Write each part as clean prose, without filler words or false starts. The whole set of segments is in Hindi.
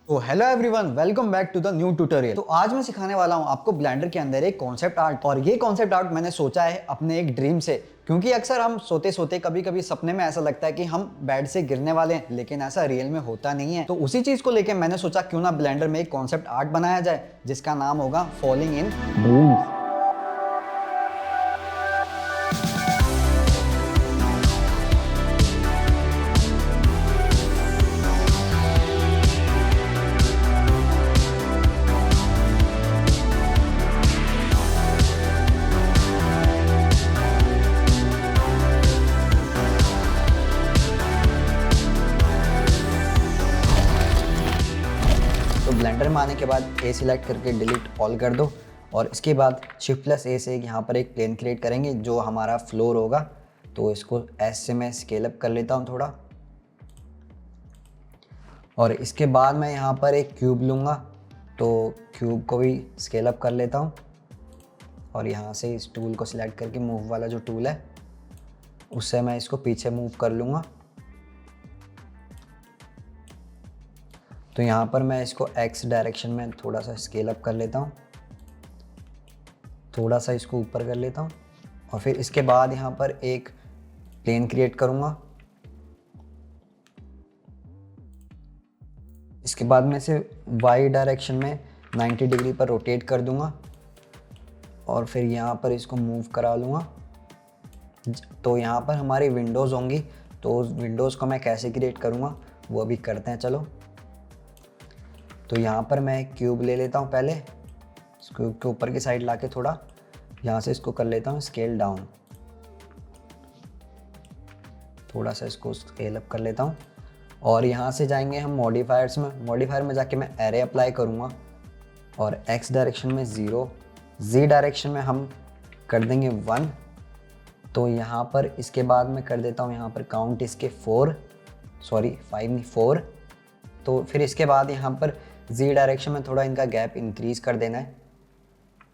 तो hello everyone, welcome back to the new tutorial. तो आज मैं सिखाने वाला हूं आपको ब्लेंडर के अंदर एक कॉन्सेप्ट आर्ट। और ये कॉन्सेप्ट आर्ट मैंने सोचा है अपने एक ड्रीम से, क्योंकि अक्सर हम सोते सोते कभी कभी सपने में ऐसा लगता है कि हम बेड से गिरने वाले हैं, लेकिन ऐसा रियल में होता नहीं है। तो उसी चीज को लेकर मैंने सोचा क्यों ना ब्लेंडर में एक कॉन्सेप्ट आर्ट बनाया जाए जिसका नाम होगा फॉलिंग इन ड्रीम्स। तो ब्लेंडर में आने के बाद ए सिलेक्ट करके डिलीट ऑल कर दो और इसके बाद Shift+A से यहाँ पर एक प्लेन क्रिएट करेंगे जो हमारा फ्लोर होगा। तो इसको एस से मैं स्केल अप कर लेता हूँ थोड़ा, और इसके बाद मैं यहाँ पर एक क्यूब लूँगा। तो क्यूब को भी स्केल अप कर लेता हूँ और यहाँ से इस टूल को सिलेक्ट करके मूव वाला जो टूल है उससे मैं इसको पीछे मूव कर लूँगा। तो यहाँ पर मैं इसको एक्स डायरेक्शन में थोड़ा सा स्केल अप कर लेता हूँ, थोड़ा सा इसको ऊपर कर लेता हूँ और फिर इसके बाद यहाँ पर एक प्लेन क्रिएट करूँगा। इसके बाद मैं इसे वाई डायरेक्शन में 90 डिग्री पर रोटेट कर दूँगा और फिर यहाँ पर इसको मूव करा लूँगा। तो यहाँ पर हमारी विंडोज़ होंगी, तो उस विंडोज़ को मैं कैसे क्रिएट करूँगा वो अभी करते हैं। चलो, तो यहाँ पर मैं एक क्यूब ले लेता हूँ। पहले इस क्यूब के ऊपर की साइड लाके थोड़ा यहाँ से इसको कर लेता हूँ स्केल डाउन, थोड़ा सा इसको स्केल अप कर लेता हूँ और यहाँ से जाएंगे हम मॉडिफायर्स में। मॉडिफायर में जाके मैं एरे अप्लाई करूँगा और एक्स डायरेक्शन में 0, जी डायरेक्शन में हम कर देंगे 1। तो यहाँ पर इसके बाद मैं कर देता हूँ यहाँ पर काउंट इसके 5 नहीं 4। तो फिर इसके बाद यहाँ पर जी डायरेक्शन में थोड़ा इनका गैप इंक्रीज कर देना है।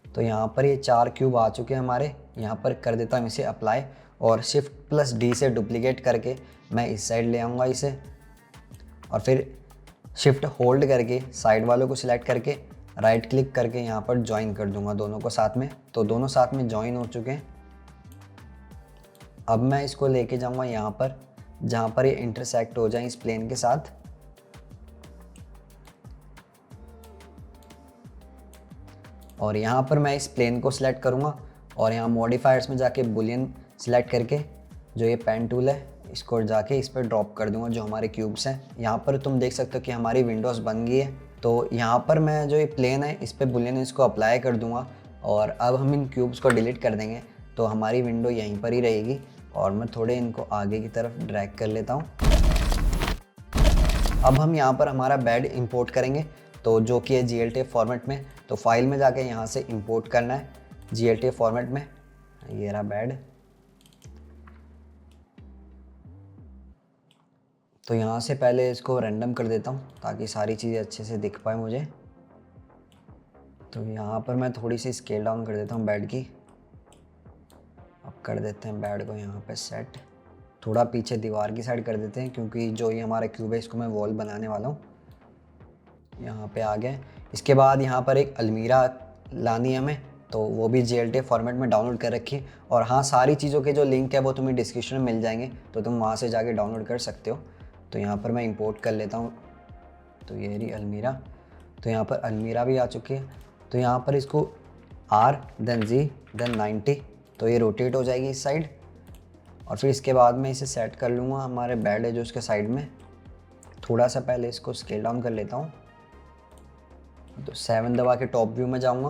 तो यहाँ पर ये 4 क्यूब आ चुके हैं हमारे। यहाँ पर कर देता हूँ इसे अप्लाई और Shift+D से डुप्लीकेट करके मैं इस साइड ले आऊँगा इसे, और फिर शिफ्ट होल्ड करके साइड वालों को सिलेक्ट करके राइट क्लिक करके यहाँ पर ज्वाइन कर दूंगा दोनों को साथ में। तो दोनों साथ में ज्वाइन हो चुके हैं। अब मैं इसको लेके जाऊँगा यहाँ पर जहाँ पर ये इंटरसेक्ट हो जाए इस प्लेन के साथ। और यहाँ पर मैं इस प्लेन को सिलेक्ट करूँगा और यहाँ मॉडिफायर्स में जाके बुलियन सिलेक्ट करके जो ये पेन टूल है इसको जाके इस पर ड्रॉप कर दूंगा जो हमारे क्यूब्स हैं। यहाँ पर तुम देख सकते हो कि हमारी विंडोज़ बन गई है। तो यहाँ पर मैं जो ये प्लेन है इस पर बुलियन इसको अप्लाई कर दूंगा और अब हम इन क्यूब्स को डिलीट कर देंगे। तो हमारी विंडो यहीं पर ही रहेगी और मैं थोड़े इनको आगे की तरफ ड्रैग कर लेता हूँ। अब हम यहाँ पर हमारा बेड इंपोर्ट करेंगे, तो जो कि है GLTF फॉर्मेट में। तो फाइल में जाके यहाँ से इंपोर्ट करना है GLTF फॉर्मेट में। ये रहा बेड। तो यहाँ से पहले इसको रैंडम कर देता हूँ ताकि सारी चीज़ें अच्छे से दिख पाए मुझे। तो यहाँ पर मैं थोड़ी सी स्केल डाउन कर देता हूँ बेड की। अब कर देते हैं बेड को यहाँ पे सेट, थोड़ा पीछे दीवार की साइड कर देते हैं क्योंकि जो ये हमारा क्यूब है इसको मैं वॉल बनाने वाला हूँ। यहाँ पे आ गए। इसके बाद यहाँ पर एक अलमीरा लानी है हमें, तो वो भी GLTF फॉर्मेट में डाउनलोड कर रखी है। और हाँ, सारी चीज़ों के जो लिंक है वो तुम्हें डिस्क्रिप्शन में मिल जाएंगे, तो तुम वहाँ से जाके डाउनलोड कर सकते हो। तो यहाँ पर मैं इंपोर्ट कर लेता हूँ। तो ये रही अलमीरा। तो यहाँ पर अलमीरा भी आ चुकी है। तो यहाँ पर इसको R देन G देन 90, तो ये रोटेट हो जाएगी इस साइड। और फिर इसके बाद मैं इसे सेट कर लूँगा। हमारे बेड है जो उसके साइड में, थोड़ा सा पहले इसको स्केल डाउन कर लेता हूँ। तो 7 दबा के टॉप व्यू में जाऊँगा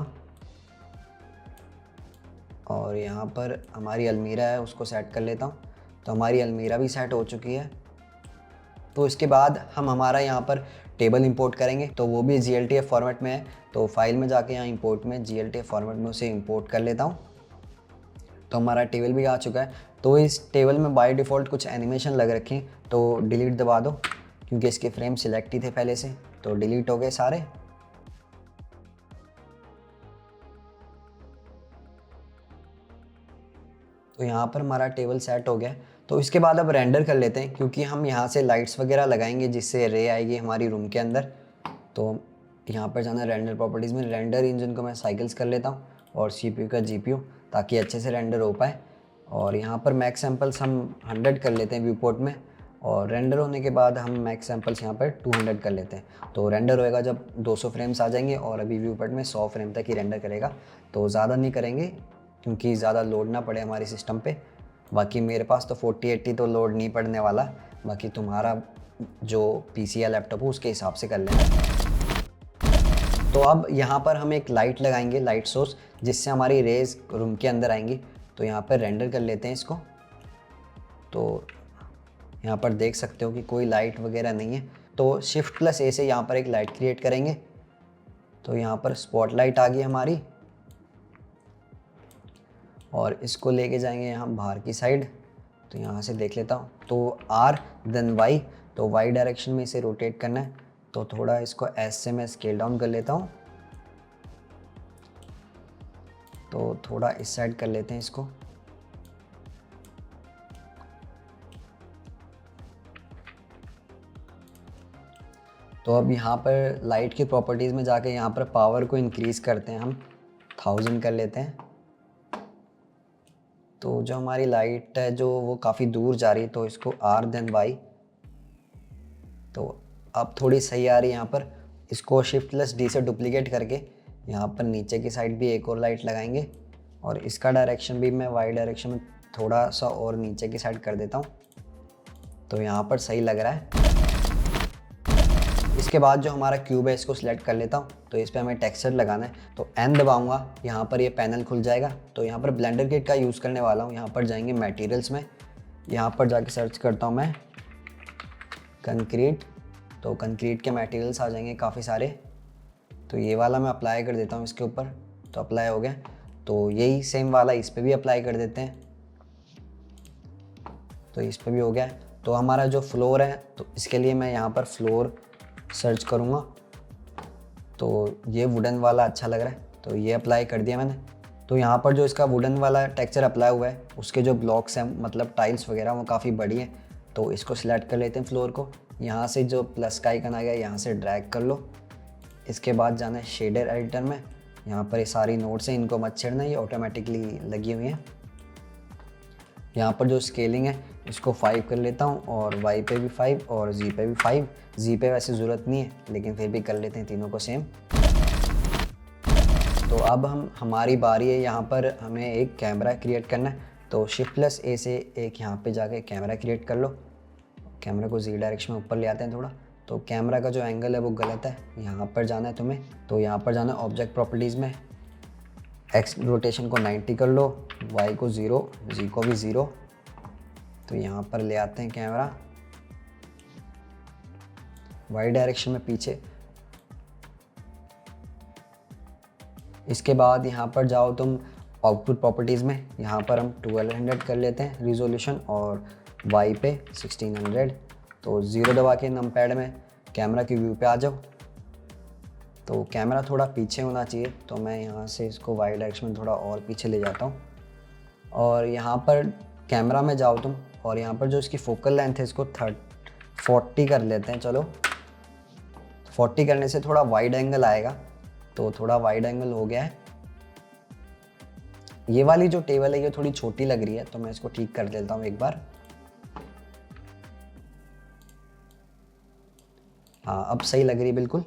और यहाँ पर हमारी अलमीरा है उसको सेट कर लेता हूँ। तो हमारी अलमीरा भी सेट हो चुकी है। तो इसके बाद हम हमारा यहाँ पर टेबल इंपोर्ट करेंगे, तो वो भी GLTF फॉर्मेट में है। तो फाइल में जाके यहाँ इंपोर्ट में GLTF फॉर्मेट में उसे इंपोर्ट कर लेता हूँ। तो हमारा टेबल भी आ चुका है। तो इस टेबल में बाय डिफ़ॉल्ट कुछ एनिमेशन लग रखे हैं, तो डिलीट दबा दो क्योंकि इसके फ्रेम सिलेक्ट ही थे पहले से, तो डिलीट हो गए सारे। तो यहाँ पर हमारा टेबल सेट हो गया। तो इसके बाद अब रेंडर कर लेते हैं क्योंकि हम यहाँ से लाइट्स वगैरह लगाएंगे जिससे रे आएगी हमारी रूम के अंदर। तो यहाँ पर जाना रेंडर प्रॉपर्टीज़ में, रेंडर इंजन को मैं साइकिल्स कर लेता हूँ और CPU का GPU, ताकि अच्छे से रेंडर हो पाए। और यहाँ पर मैक्स सैम्पल्स हम 100 कर लेते हैं व्यू पोर्ट में, और रेंडर होने के बाद हम मैक्स सैम्पल्स यहाँ पर 200 कर लेते हैं। तो रेंडर होएगा जब 200 फ्रेम्स आ जाएंगे, और अभी व्यू पोर्ट में 100 फ्रेम तक ही रेंडर करेगा, तो ज़्यादा नहीं करेंगे क्योंकि ज़्यादा लोड ना पड़े हमारी सिस्टम पे। बाकी मेरे पास तो 4080 तो लोड नहीं पड़ने वाला, बाकी तुम्हारा जो PC या लैपटॉप हो उसके हिसाब से कर लेना। तो अब यहाँ पर हम एक लाइट लगाएंगे, लाइट सोर्स, जिससे हमारी रेज रूम के अंदर आएंगी। तो यहाँ पर रेंडर कर लेते हैं इसको। तो यहाँ पर देख सकते हो कि कोई लाइट वगैरह नहीं है, तो Shift+A से यहाँ पर एक लाइट क्रिएट करेंगे। तो यहाँ पर स्पॉटलाइट आ गई हमारी, और इसको लेके जाएंगे यहाँ बाहर की साइड। तो यहाँ से देख लेता हूँ, तो R देन Y, तो Y डायरेक्शन में इसे रोटेट करना है। तो थोड़ा इसको S से मैं स्केल डाउन कर लेता हूँ, तो थोड़ा इस साइड कर लेते हैं इसको। तो अब यहाँ पर लाइट की प्रॉपर्टीज़ में जाके यहाँ पर पावर को इंक्रीज़ करते हैं, हम 1000 कर लेते हैं। तो जो हमारी लाइट है जो वो काफ़ी दूर जा रही है, तो इसको R देन Y, तो अब थोड़ी सही आ रही है यहाँ पर। इसको Shift+D से डुप्लीकेट करके यहाँ पर नीचे की साइड भी एक और लाइट लगाएंगे, और इसका डायरेक्शन भी मैं Y डायरेक्शन में थोड़ा सा और नीचे की साइड कर देता हूँ। तो यहाँ पर सही लग रहा है। इसके बाद जो हमारा क्यूब है इसको सिलेक्ट कर लेता हूँ। तो इस पर हमें टेक्सचर लगाना है, तो N दबाऊंगा, यहाँ पर ये पैनल खुल जाएगा। तो यहाँ पर ब्लेंडर किट का यूज़ करने वाला हूँ। यहाँ पर जाएंगे मटेरियल्स में, यहाँ पर जाके सर्च करता हूँ मैं कंक्रीट। तो कंक्रीट के मटेरियल्स आ जाएंगे काफ़ी सारे। तो ये वाला मैं अप्लाई कर देता हूँ इसके ऊपर, तो अप्लाई हो गया। तो यही सेम वाला इस पर भी अप्लाई कर देते हैं, तो इस पर भी हो गया। तो हमारा जो फ्लोर है, तो इसके लिए मैं यहाँ पर फ्लोर सर्च करूँगा। तो ये वुडन वाला अच्छा लग रहा है, तो ये अप्लाई कर दिया मैंने। तो यहाँ पर जो इसका वुडन वाला टेक्सचर अप्लाई हुआ है, उसके जो ब्लॉक्स हैं मतलब टाइल्स वगैरह वो काफ़ी बड़ी हैं। तो इसको सिलेक्ट कर लेते हैं फ्लोर को। यहाँ से जो प्लस का आइकन आ गया यहाँ से ड्रैग कर लो। इसके बाद जाना है शेडर एडिटर में। यहाँ पर ये सारी नोट्स हैं, इनको मत छेड़ना, ये ऑटोमेटिकली लगी हुई हैं। यहाँ पर जो स्केलिंग है इसको 5 कर लेता हूँ, और Y पे भी 5 और Z पे भी 5। Z पे वैसे ज़रूरत नहीं है, लेकिन फिर भी कर लेते हैं तीनों को सेम। तो अब हमारी बारी है, यहाँ पर हमें एक कैमरा क्रिएट करना है। तो Shift+A से एक यहाँ पे जाके कैमरा क्रिएट कर लो। कैमरा को Z डायरेक्शन में ऊपर ले आते हैं थोड़ा। तो कैमरा का जो एंगल है वो गलत है, यहाँ पर जाना है तुम्हें। तो यहाँ पर जाना है ऑब्जेक्ट प्रॉपर्टीज़ में, X रोटेशन को 90 कर लो, Y को 0, Z को भी 0। तो यहाँ पर ले आते हैं कैमरा Y डायरेक्शन में पीछे। इसके बाद यहाँ पर जाओ तुम आउटपुट प्रॉपर्टीज़ में, यहाँ पर हम 1200 कर लेते हैं रिजोल्यूशन, और Y पे 1600। तो 0 दबा के नमपैड में कैमरा की व्यू पे आ जाओ। तो कैमरा थोड़ा पीछे होना चाहिए, तो मैं यहाँ से इसको Y डायरेक्शन में थोड़ा और पीछे ले जाता हूँ। और यहाँ पर कैमरा में जाओ तुम, और यहाँ पर जो इसकी फोकल लेंथ है इसको 40 कर लेते हैं। चलो 40 करने से थोड़ा वाइड एंगल आएगा, तो थोड़ा वाइड एंगल हो गया है। ये वाली जो टेबल है ये थोड़ी छोटी लग रही है, तो मैं इसको ठीक कर देता हूँ एक बार। हाँ अब सही लग रही है बिल्कुल।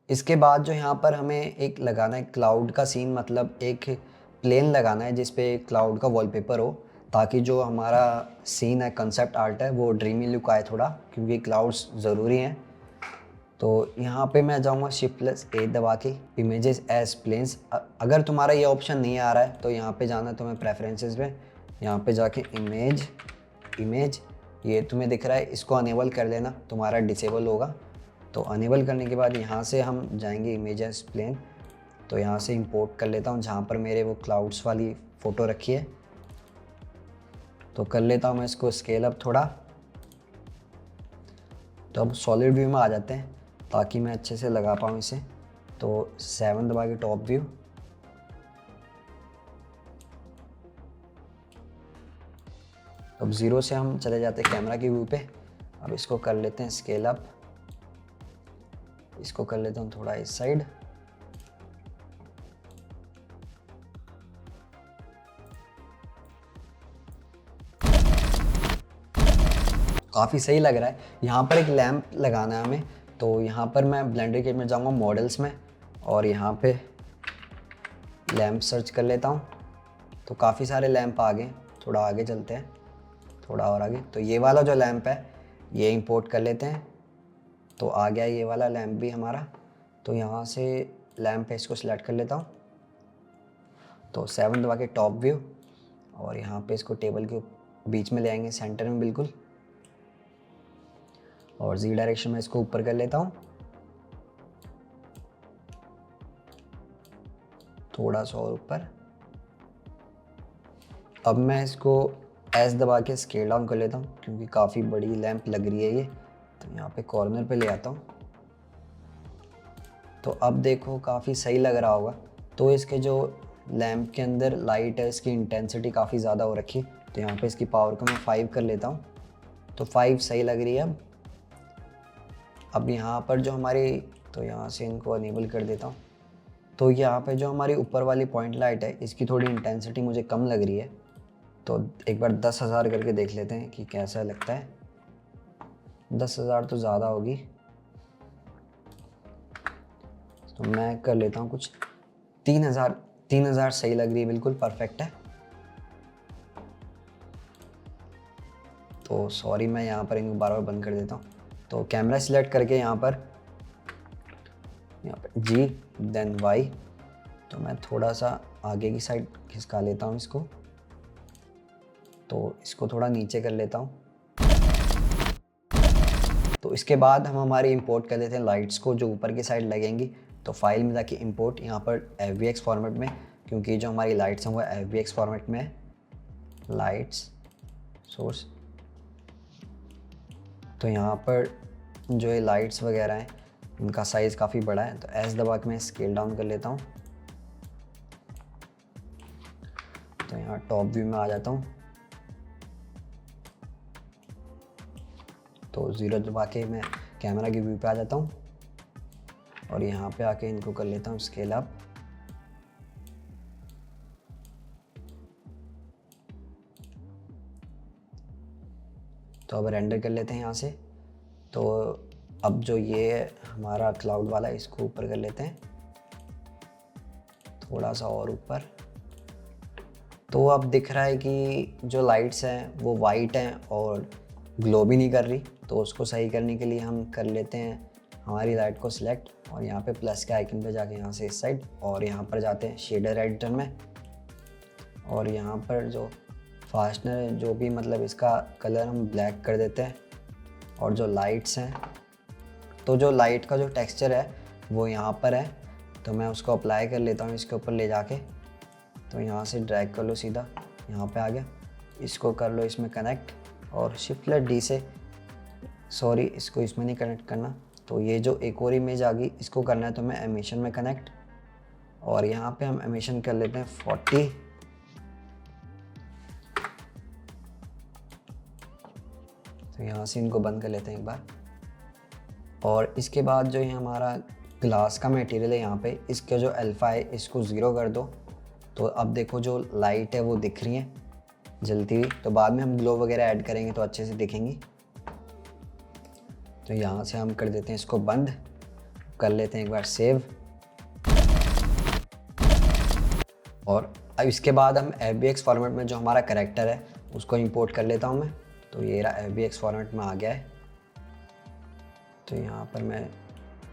इसके बाद जो यहाँ पर हमें एक लगाना है क्लाउड का सीन, मतलब एक प्लेन लगाना है जिस पे क्लाउड का वॉलपेपर हो, ताकि जो हमारा सीन है, कंसेप्ट आर्ट है, वो ड्रीमी लुक आए थोड़ा, क्योंकि क्लाउड्स ज़रूरी हैं। तो यहाँ पे मैं जाऊँगा Shift+A दबा के इमेजेस एज प्लेन्स। अगर तुम्हारा ये ऑप्शन नहीं आ रहा है तो यहाँ पे जाना है तुम्हें प्रेफरेंसेस में, यहाँ पे जाके इमेज ये तुम्हें दिख रहा है, इसको अनेबल कर लेना, तुम्हारा डिसेबल होगा। तो अनेबल करने के बाद यहाँ से हम जाएंगे इमेजेस प्लेन। तो यहाँ से इंपोर्ट कर लेता हूँ जहाँ पर मेरे वो क्लाउड्स वाली फ़ोटो रखी है। तो कर लेता हूँ मैं इसको स्केल अप थोड़ा। तो अब सॉलिड व्यू में आ जाते हैं ताकि मैं अच्छे से लगा पाऊँ इसे। तो 7 दबा के टॉप व्यू, अब 0 से हम चले जाते हैं कैमरा की व्यू पे। अब इसको कर लेते हैं स्केल अप। इसको कर लेता हूँ थोड़ा इस साइड। काफ़ी सही लग रहा है। यहाँ पर एक लैंप लगाना है हमें, तो यहाँ पर मैं ब्लेंडर किट में जाऊँगा मॉडल्स में और यहाँ पे लैंप सर्च कर लेता हूँ। तो काफ़ी सारे लैंप आ गए। थोड़ा आगे चलते हैं, थोड़ा और आगे। तो ये वाला जो लैंप है ये इंपोर्ट कर लेते हैं। तो आ गया ये वाला लैंप भी हमारा। तो यहाँ से लैंप है, इसको सिलेक्ट कर लेता हूँ। तो 7 दबा के टॉप व्यू और यहाँ पे इसको टेबल के बीच में ले आएंगे, सेंटर में बिल्कुल। और जी डायरेक्शन में इसको ऊपर कर लेता हूँ, थोड़ा सा और ऊपर। अब मैं इसको एस दबा के स्केल डाउन कर लेता हूँ क्योंकि काफ़ी बड़ी लैंप लग रही है ये। तो यहाँ पे कॉर्नर पे ले आता हूँ। तो अब देखो काफ़ी सही लग रहा होगा। तो इसके जो लैंप के अंदर लाइट है इसकी इंटेंसिटी काफ़ी ज़्यादा हो रखी। तो यहाँ पे इसकी पावर को मैं 5 कर लेता हूँ। तो 5 सही लग रही है। अब यहाँ पर जो हमारी, तो यहाँ से इनको अनेबल कर देता हूँ। तो यहाँ पे जो हमारी ऊपर वाली पॉइंट लाइट है इसकी थोड़ी इंटेंसिटी मुझे कम लग रही है। तो एक बार 10,000 करके देख लेते हैं कि कैसा लगता है। 10,000 तो ज़्यादा होगी, तो मैं कर लेता हूँ कुछ 3,000। 3,000 सही लग रही है, बिल्कुल परफेक्ट है। तो सॉरी, मैं यहाँ पर इनको बार बार बंद कर देता हूँ। तो कैमरा सिलेक्ट करके यहाँ पर जी देन वाई। तो मैं थोड़ा सा आगे की साइड खिसका लेता हूँ इसको। तो इसको थोड़ा नीचे कर लेता हूँ। तो इसके बाद हम हमारी इंपोर्ट कर लेते हैं लाइट्स को जो ऊपर की साइड लगेंगी। तो फाइल में जाके इंपोर्ट, यहाँ पर FBX फॉर्मेट में, क्योंकि जो हमारी लाइट्स हैं वो FBX फॉर्मेट में है। Lights source. तो यहाँ पर जो ये लाइट्स वगैरह हैं इनका साइज़ काफ़ी बड़ा है। तो एस दबा के मैं स्केल डाउन कर लेता हूँ। तो यहाँ टॉप व्यू में आ जाता हूँ। तो 0 दबा के मैं कैमरा की व्यू पे आ जाता हूँ और यहाँ पे आके इनको कर लेता हूँ स्केल अप। तो अब रेंडर कर लेते हैं यहाँ से। तो अब जो ये हमारा क्लाउड वाला है इसको ऊपर कर लेते हैं, थोड़ा सा और ऊपर। तो अब दिख रहा है कि जो लाइट्स हैं वो वाइट हैं और ग्लो भी नहीं कर रही। तो उसको सही करने के लिए हम कर लेते हैं हमारी लाइट को सिलेक्ट और यहाँ पे प्लस के आइकन पे जाके यहाँ से इस साइड और यहाँ पर जाते हैं शेडर एडिटर में। और यहाँ पर जो फास्टनर है, जो भी मतलब इसका कलर हम ब्लैक कर देते हैं। और जो लाइट्स हैं, तो जो लाइट का जो टेक्सचर है वो यहाँ पर है। तो मैं उसको अप्लाई कर लेता हूँ इसके ऊपर ले जाके। तो यहाँ से ड्रैग कर लो, सीधा यहाँ पे आ गया। इसको कर लो इसमें कनेक्ट और Shift+D से, सॉरी इसको इसमें नहीं कनेक्ट करना। तो ये जो एक और इमेज आ गई इसको करना है, तो मैं एमिशन में कनेक्ट और यहाँ पे हम एमिशन कर लेते हैं 40। तो यहाँ से इनको बंद कर लेते हैं एक बार। और इसके बाद जो ये हमारा ग्लास का मटेरियल है यहाँ पे, इसका जो अल्फा है इसको 0 कर दो। तो अब देखो जो लाइट है वो दिख रही है जलती हुई। तो बाद में हम ग्लो वगैरह ऐड करेंगे तो अच्छे से दिखेंगी। तो यहाँ से हम कर देते हैं इसको बंद, कर लेते हैं एक बार सेव। और अब इसके बाद हम FBX फॉर्मेट में जो हमारा कैरेक्टर है उसको इंपोर्ट कर लेता हूँ मैं। तो ये रहा FBX फॉर्मेट में आ गया है। तो यहाँ पर मैं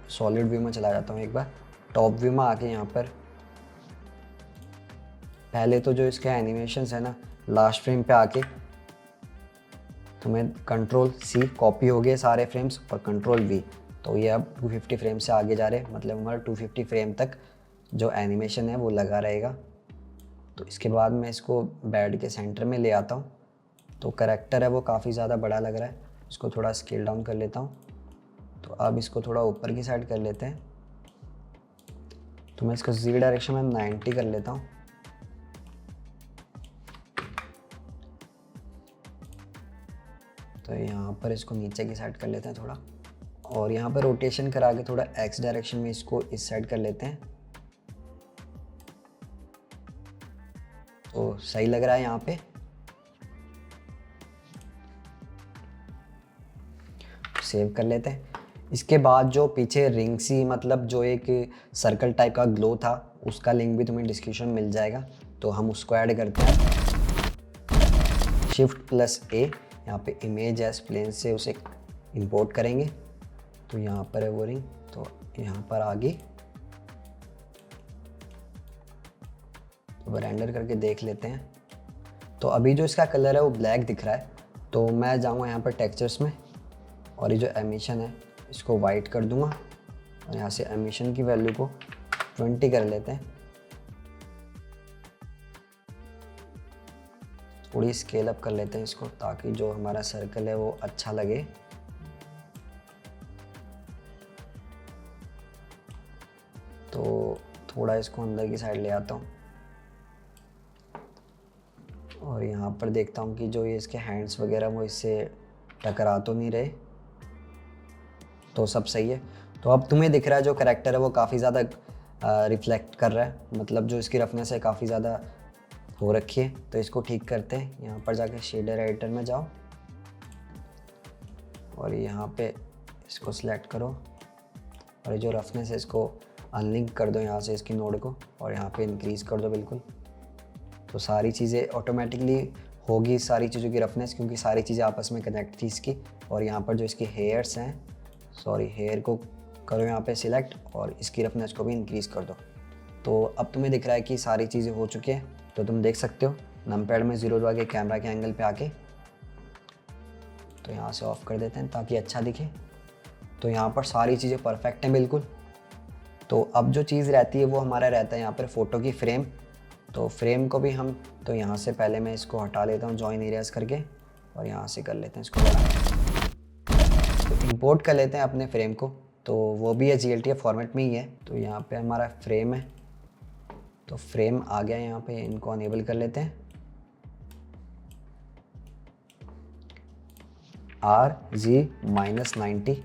सॉलिड व्यू में चला जाता हूँ एक बार। टॉप व्यू में आके यहाँ पर पहले तो जो इसके एनिमेशंस है ना, लास्ट फ्रेम पे आके तो मैं Ctrl+C कॉपी हो गए सारे फ्रेम्स और Ctrl+V। तो ये अब 250 फ्रेम से आगे जा रहे हैं, मतलब हमारा 250 फ्रेम तक जो एनिमेशन है वो लगा रहेगा। तो इसके बाद मैं इसको बेड के सेंटर में ले आता हूँ। तो कैरेक्टर है वो काफ़ी ज़्यादा बड़ा लग रहा है, इसको थोड़ा स्केल डाउन कर लेता हूँ। तो अब इसको थोड़ा ऊपर की साइड कर लेते हैं। तो मैं इसको Z डायरेक्शन में 90 कर लेता हूँ। तो यहाँ पर इसको नीचे की साइड कर लेते हैं थोड़ा और यहाँ पर रोटेशन करा के थोड़ा एक्स डायरेक्शन में इसको इस साइड कर लेते हैं। तो सही लग रहा है यहाँ पे। सेव कर लेते हैं। इसके बाद जो पीछे रिंग सी मतलब जो एक सर्कल टाइप का ग्लो था, उसका लिंक भी तुम्हें डिस्क्रिप्शन मिल जाएगा, तो हम उसको ऐड करते हैं। Shift+A, यहाँ पे इमेज एज प्लेन से उसे इंपोर्ट करेंगे। तो यहाँ पर है वो रिंग, तो यहाँ पर आ गई। तो रेंडर करके देख लेते हैं। तो अभी जो इसका कलर है वो ब्लैक दिख रहा है, तो मैं जाऊँगा यहाँ पर टेक्सचर्स में और ये जो एमिशन है इसको वाइट कर दूंगा और यहाँ से एमिशन की वैल्यू को 20 कर लेते हैं। थोड़ी स्केल अप कर लेते हैं इसको, ताकि जो हमारा सर्कल है वो अच्छा लगे। तो थोड़ा इसको अंदर की साइड ले आता हूँ और यहाँ पर देखता हूँ कि जो ये इसके हैंड्स वगैरह वो इससे टकरा तो नहीं रहे, तो सब सही है। तो अब तुम्हें दिख रहा है जो कैरेक्टर है वो काफ़ी ज़्यादा रिफ्लेक्ट कर रहा है, मतलब जो इसकी रफनेस है काफ़ी ज़्यादा हो रखी है। तो इसको ठीक करते हैं। यहाँ पर जाके शेडर एडिटर में जाओ और यहाँ पे इसको सिलेक्ट करो और ये जो रफनेस है इसको अनलिंक कर दो यहाँ से इसकी नोड को, और यहाँ पे इंक्रीज़ कर दो बिल्कुल। तो सारी चीज़ें ऑटोमेटिकली होगी, सारी चीज़ों की रफनेस, क्योंकि सारी चीज़ें आपस में कनेक्ट थी इसकी। और यहाँ पर जो इसके हेयर्स हैं, हेयर को करो यहाँ पे सिलेक्ट और इसकी रफनेस को भी इंक्रीज़ कर दो। तो अब तुम्हें दिख रहा है कि सारी चीज़ें हो चुकी हैं। तो तुम देख सकते हो नमपैड में 0 दबा के कैमरा के एंगल पे आके, तो यहाँ से ऑफ कर देते हैं ताकि अच्छा दिखे। तो यहाँ पर सारी चीज़ें परफेक्ट हैं बिल्कुल। तो अब जो चीज़ रहती है वो हमारा रहता है यहाँ पर फ़ोटो की फ्रेम। तो फ्रेम को भी हम, तो यहाँ से पहले मैं इसको हटा लेता हूँ जॉइन एरियाज करके और यहाँ से कर लेते हैं इसको बड़ा। तो इंपोर्ट कर लेते हैं अपने फ्रेम को, तो वो भी है GLTF फॉर्मेट में ही है। तो यहाँ पे हमारा फ्रेम है, तो फ्रेम आ गया यहाँ पे, इनको अनेबल कर लेते हैं। RG-90,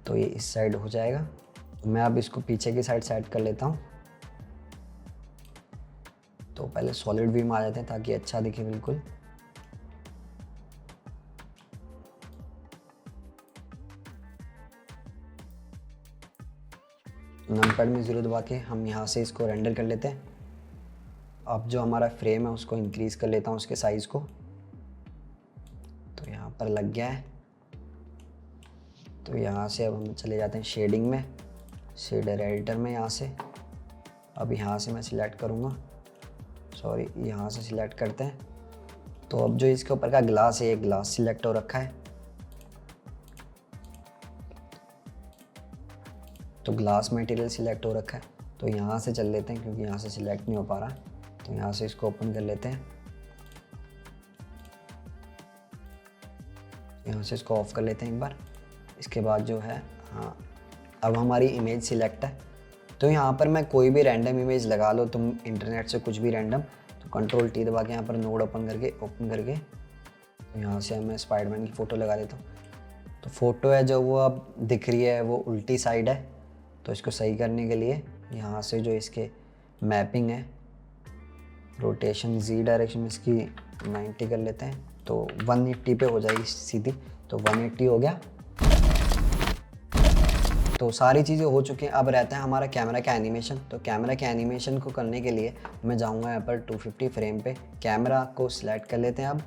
तो ये इस साइड हो जाएगा। तो मैं अब इसको पीछे की साइड सेट कर लेता हूँ। तो पहले सॉलिड व्यू में आ जाते हैं ताकि अच्छा दिखे बिल्कुल। नमपैड में 0 दबा के हम यहाँ से इसको रेंडर कर लेते हैं। अब जो हमारा फ्रेम है उसको इंक्रीज़ कर लेता हूँ उसके साइज़ को, तो यहाँ पर लग गया है। तो यहाँ से अब हम चले जाते हैं शेडिंग में, शेडर एडिटर में। यहाँ से अब यहाँ से मैं सिलेक्ट करूँगा, यहाँ से सिलेक्ट करते हैं। तो अब जो इसके ऊपर का ग्लास है, ये ग्लास सिलेक्ट हो रखा है, तो ग्लास मटेरियल सिलेक्ट हो रखा है। तो यहाँ से चल लेते हैं क्योंकि यहाँ से सिलेक्ट नहीं हो पा रहा। तो यहाँ से इसको ओपन कर लेते हैं, यहाँ से इसको ऑफ कर लेते हैं एक बार। इसके बाद जो है, हाँ, अब हमारी इमेज सिलेक्ट है। तो यहाँ पर मैं कोई भी रैंडम इमेज लगा लो तुम इंटरनेट से, कुछ भी रैंडम। तो Ctrl+T दबा के यहाँ पर नोड ओपन करके तो यहाँ से मैं स्पाइडरमैन की फ़ोटो लगा देता हूँ। तो फ़ोटो है जो वो अब दिख रही है वो उल्टी साइड है, तो इसको सही करने के लिए यहाँ से जो इसके मैपिंग है, रोटेशन Z डायरेक्शन में इसकी 90 कर लेते हैं, तो 180 पे हो जाएगी सीधी। तो 180 हो गया। तो सारी चीज़ें हो चुकी हैं। अब रहता है हमारा कैमरा का एनिमेशन। तो कैमरा के एनिमेशन को करने के लिए मैं जाऊंगा यहाँ पर 250 फ्रेम पे, कैमरा को सिलेक्ट कर लेते हैं अब।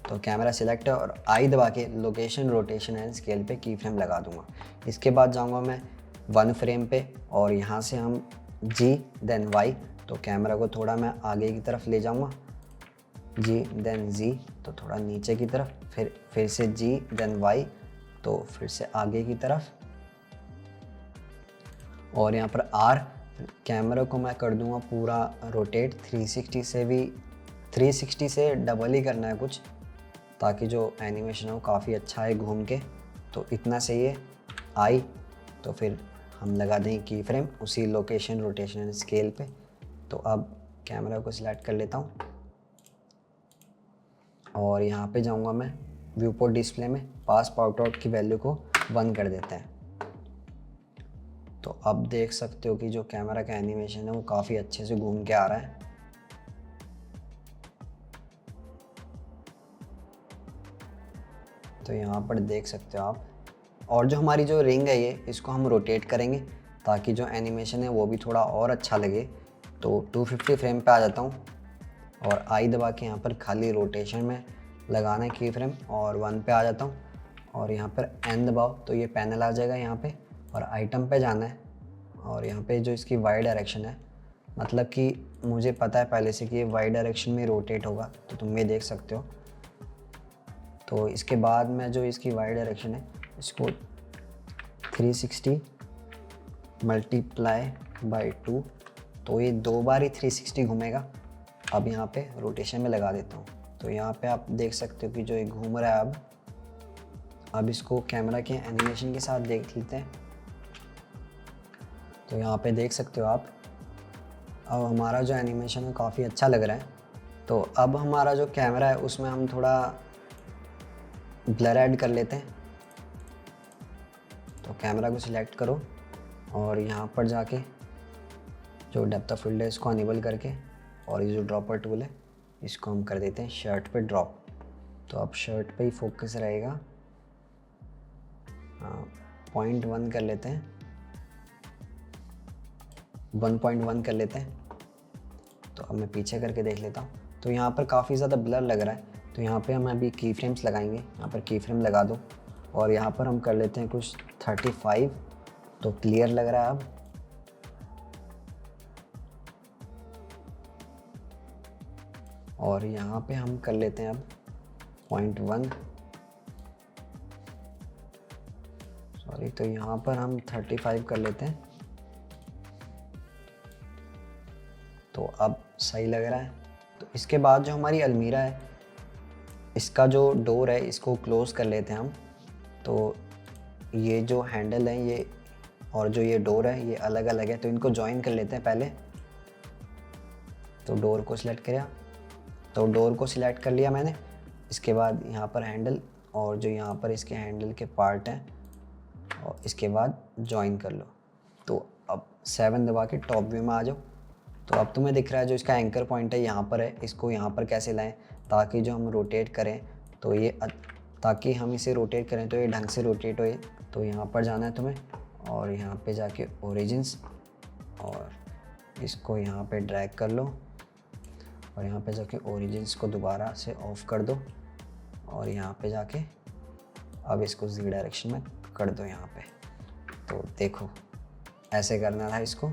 तो कैमरा सिलेक्ट है और आई दबा के लोकेशन, रोटेशन एंड स्केल पे की फ्रेम लगा दूंगा। इसके बाद जाऊंगा मैं 1 फ्रेम पे और यहाँ से हम G देन Y, तो कैमरा को थोड़ा मैं आगे की तरफ ले जाऊंगा, G देन Z, तो थोड़ा नीचे की तरफ, फिर से G देन Y, तो फिर से आगे की तरफ, और यहाँ पर R। कैमरा को मैं कर दूंगा पूरा रोटेट 360 से डबल ही करना है कुछ, ताकि जो एनिमेशन हो काफ़ी अच्छा है घूम के। तो इतना सही है। आई, तो फिर हम लगा देंगे की फ्रेम उसी लोकेशन, रोटेशन एंड स्केल पे। तो अब कैमरा को सिलेक्ट कर लेता हूँ और यहाँ पे जाऊँगा मैं व्यू पोर्ट डिस्प्ले में, पास पाउट आउट की वैल्यू को 1 कर देते हैं। तो अब देख सकते हो कि जो कैमरा का एनिमेशन है वो काफ़ी अच्छे से घूम के आ रहा है। तो यहाँ पर देख सकते हो आप। और जो हमारी जो रिंग है ये, इसको हम रोटेट करेंगे ताकि जो एनिमेशन है वो भी थोड़ा और अच्छा लगे। तो 250 फ्रेम पे आ जाता हूँ और आई दबा के यहाँ पर खाली रोटेशन में लगाना है की फ्रेम, और 1 पे आ जाता हूँ और यहाँ पर एन दबाओ तो ये पैनल आ जाएगा यहाँ पे, और आइटम पे जाना है और यहाँ पे जो इसकी वाई डायरेक्शन है, मतलब कि मुझे पता है पहले से कि ये वाई डायरेक्शन में रोटेट होगा, तो तुम ये देख सकते हो। तो इसके बाद मैं जो इसकी वाई डायरेक्शन है इसको 360 मल्टीप्लाई बाई 2, तो ये 2 बार ही 360 घूमेगा। अब यहाँ पे रोटेशन में लगा देता हूँ। तो यहाँ पे आप देख सकते हो कि जो ये घूम रहा है अब इसको कैमरा के एनिमेशन के साथ देख लेते हैं। तो यहाँ पे देख सकते हो आप, अब हमारा जो एनिमेशन है काफ़ी अच्छा लग रहा है। तो अब हमारा जो कैमरा है उसमें हम थोड़ा ब्लर ऐड कर लेते हैं। तो कैमरा को सिलेक्ट करो और यहाँ पर जाके जो डेप्थ ऑफ फील्ड है इसको अनेबल करके, और ये जो ड्रॉपर टूल है इसको हम कर देते हैं शर्ट पे ड्रॉप। तो अब शर्ट पे ही फोकस रहेगा। 0.1 कर लेते हैं, 1.1 कर लेते हैं। तो अब मैं पीछे करके देख लेता हूँ। तो यहाँ पर काफ़ी ज़्यादा ब्लर लग रहा है, तो यहाँ पे हम अभी की फ्रेम्स लगाएंगे। यहाँ पर की फ्रेम लगा दो और यहाँ पर हम कर लेते हैं कुछ 35, तो क्लियर लग रहा है अब। और यहाँ पे हम कर लेते हैं अब 0.1, सॉरी, तो यहाँ पर हम 35 कर लेते हैं। तो अब सही लग रहा है। तो इसके बाद जो हमारी अलमीरा है इसका जो डोर है इसको क्लोज़ कर लेते हैं हम। तो ये जो हैंडल है ये और जो ये डोर है ये अलग अलग है, तो इनको जॉइन कर लेते हैं पहले। तो डोर को सिलेक्ट किया, तो डोर को सिलेक्ट कर लिया मैंने। इसके बाद यहाँ पर हैंडल और जो यहाँ पर इसके हैंडल के पार्ट हैं और इसके बाद जॉइन कर लो। तो अब 7 दबा के टॉप व्यू में आ जाओ। तो अब तुम्हें दिख रहा है जो इसका एंकर पॉइंट है यहाँ पर है, इसको यहाँ पर कैसे लाएं ताकि जो हम रोटेट करें तो ये ताकि हम इसे रोटेट करें तो ये ढंग से रोटेट होए। तो यहाँ पर जाना है तुम्हें और यहाँ पे जाके ओरिजिन्स, और इसको यहाँ पे ड्रैग कर लो और यहाँ पे जाके ओरिजिन्स को दोबारा से ऑफ कर दो और यहाँ पे जाके अब इसको जी डायरेक्शन में कर दो यहाँ पे। तो देखो ऐसे करना था इसको।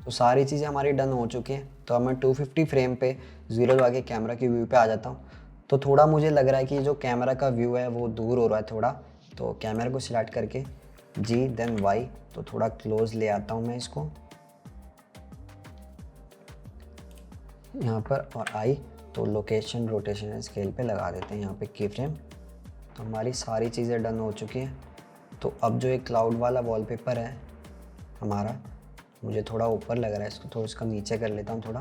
तो सारी चीज़ें हमारी डन हो चुकी हैं। तो अब मैं 250 फ्रेम पे 0 दबा के कैमरा की व्यू पे आ जाता हूँ। तो थोड़ा मुझे लग रहा है कि जो कैमरा का व्यू है वो दूर हो रहा है थोड़ा, तो कैमरा को सिलेक्ट करके जी देन वाई, तो थोड़ा क्लोज ले आता हूँ मैं इसको यहाँ पर, और आई तो लोकेशन रोटेशन स्केल पे लगा देते हैं यहाँ पे की फ्रेम। तो हमारी सारी चीज़ें डन हो चुकी हैं। तो अब जो एक क्लाउड वाला वॉलपेपर है हमारा, मुझे थोड़ा ऊपर लग रहा है, इसको थोड़ा इसका नीचे कर लेता हूँ थोड़ा,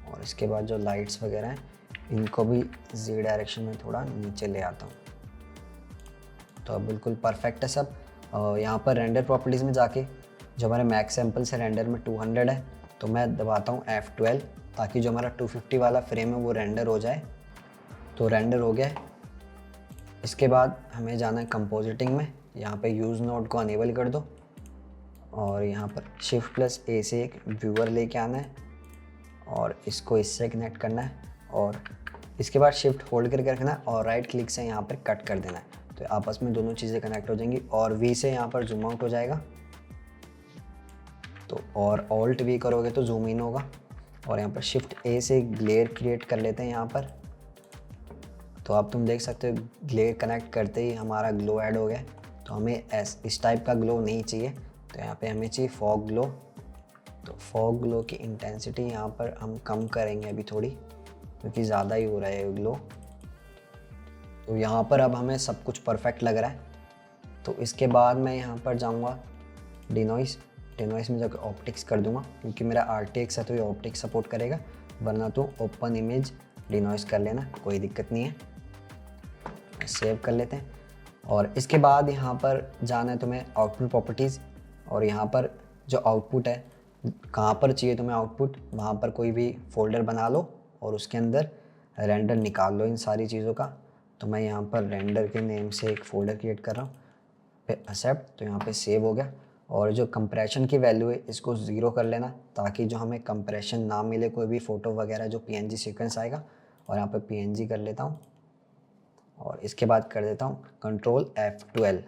और इसके बाद जो लाइट्स वगैरह हैं इनको भी जी डायरेक्शन में थोड़ा नीचे ले आता हूँ। तो अब बिल्कुल परफेक्ट है सब। यहाँ पर रेंडर प्रॉपर्टीज़ में जाके जो हमारे मैक्स सैम्पल से रेंडर में 200 है, तो मैं दबाता हूँ F12 ताकि जो हमारा 250 वाला फ्रेम है वो रेंडर हो जाए। तो रेंडर हो गया है। इसके बाद हमें जाना है कंपोजिटिंग में, यहाँ पे यूज़ नोड को अनेबल कर दो और यहाँ पर Shift+A से एक व्यूअर लेके आना है और इसको इससे कनेक्ट करना है, और इसके बाद शिफ्ट होल्ड करके रखना है और राइट क्लिक से यहाँ पर कट कर देना है। तो आपस में दोनों चीज़ें कनेक्ट हो जाएंगी और V से यहाँ पर जूम आउट हो जाएगा। तो और ऑल्ट V करोगे तो जूम इन होगा, और यहाँ पर Shift+A से ग्लेयर क्रिएट कर लेते हैं यहाँ पर। तो अब तुम देख सकते हो ग्लेयर कनेक्ट करते ही हमारा ग्लो ऐड हो गया। तो हमें इस टाइप का ग्लो नहीं चाहिए, तो यहाँ पे हमें चाहिए फॉग ग्लो। तो फॉग ग्लो की इंटेंसिटी यहाँ पर हम कम करेंगे अभी थोड़ी, क्योंकि ज़्यादा ही हो रहा है ग्लो। तो यहाँ पर अब हमें सब कुछ परफेक्ट लग रहा है। तो इसके बाद मैं यहाँ पर जाऊँगा डिनॉइस में जाकर ऑप्टिक्स कर दूँगा, क्योंकि मेरा RTX है तो ये ऑप्टिक्स सपोर्ट करेगा, वरना तो ओपन इमेज डिनॉइस कर लेना, कोई दिक्कत नहीं है। सेव कर लेते हैं। और इसके बाद यहाँ पर जाना है तुम्हें आउटपुट प्रॉपर्टीज़, और यहाँ पर जो आउटपुट है, कहाँ पर चाहिए तुम्हें आउटपुट, वहाँ पर कोई भी फोल्डर बना लो और उसके अंदर रेंडर निकाल लो इन सारी चीज़ों का। तो मैं यहाँ पर रेंडर के नेम से एक फ़ोल्डर क्रिएट कर रहा हूँ, पे एक्सेप्ट, तो यहाँ पे सेव हो गया। और जो कंप्रेशन की वैल्यू है इसको 0 कर लेना, ताकि जो हमें कंप्रेशन ना मिले कोई भी फ़ोटो वगैरह जो PNG सीक्वेंस आएगा। और यहाँ पे PNG कर लेता हूँ और इसके बाद कर देता हूँ कंट्रोल F12।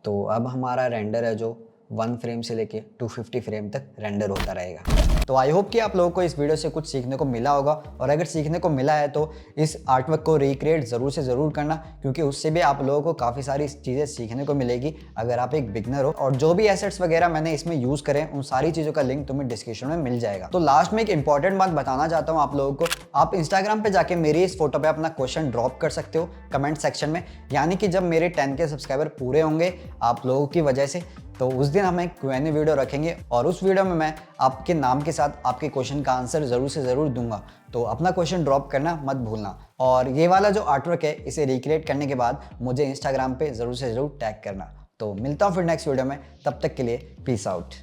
तो अब हमारा रेंडर है जो 1 फ्रेम से लेके 250 फ्रेम तक रेंडर होता रहेगा। तो आई होप कि आप लोगों को इस वीडियो से कुछ सीखने को मिला होगा, और अगर सीखने को मिला है तो इस आर्टवर्क को रिक्रिएट ज़रूर से ज़रूर करना, क्योंकि उससे भी आप लोगों को काफ़ी सारी चीज़ें सीखने को मिलेगी अगर आप एक बिगनर हो। और जो भी एसेट्स वगैरह मैंने इसमें यूज़ करें उन सारी चीज़ों का लिंक तुम्हें डिस्क्रिप्शन में मिल जाएगा। तो लास्ट में एक इंपॉर्टेंट बात बताना चाहता हूँ आप लोगों को, आप इंस्टाग्राम पर जाके मेरी इस फोटो पर अपना क्वेश्चन ड्रॉप कर सकते हो कमेंट सेक्शन में, यानी कि जब मेरे 10K सब्सक्राइबर पूरे होंगे आप लोगों की वजह से, तो उस दिन हम एक Q&A वीडियो रखेंगे और उस वीडियो में मैं आपके नाम के साथ आपके क्वेश्चन का आंसर ज़रूर से ज़रूर दूंगा। तो अपना क्वेश्चन ड्रॉप करना मत भूलना। और ये वाला जो आर्टवर्क है इसे रिक्रिएट करने के बाद मुझे इंस्टाग्राम पे ज़रूर से ज़रूर टैग करना। तो मिलता हूँ फिर नेक्स्ट वीडियो में, तब तक के लिए पीस आउट।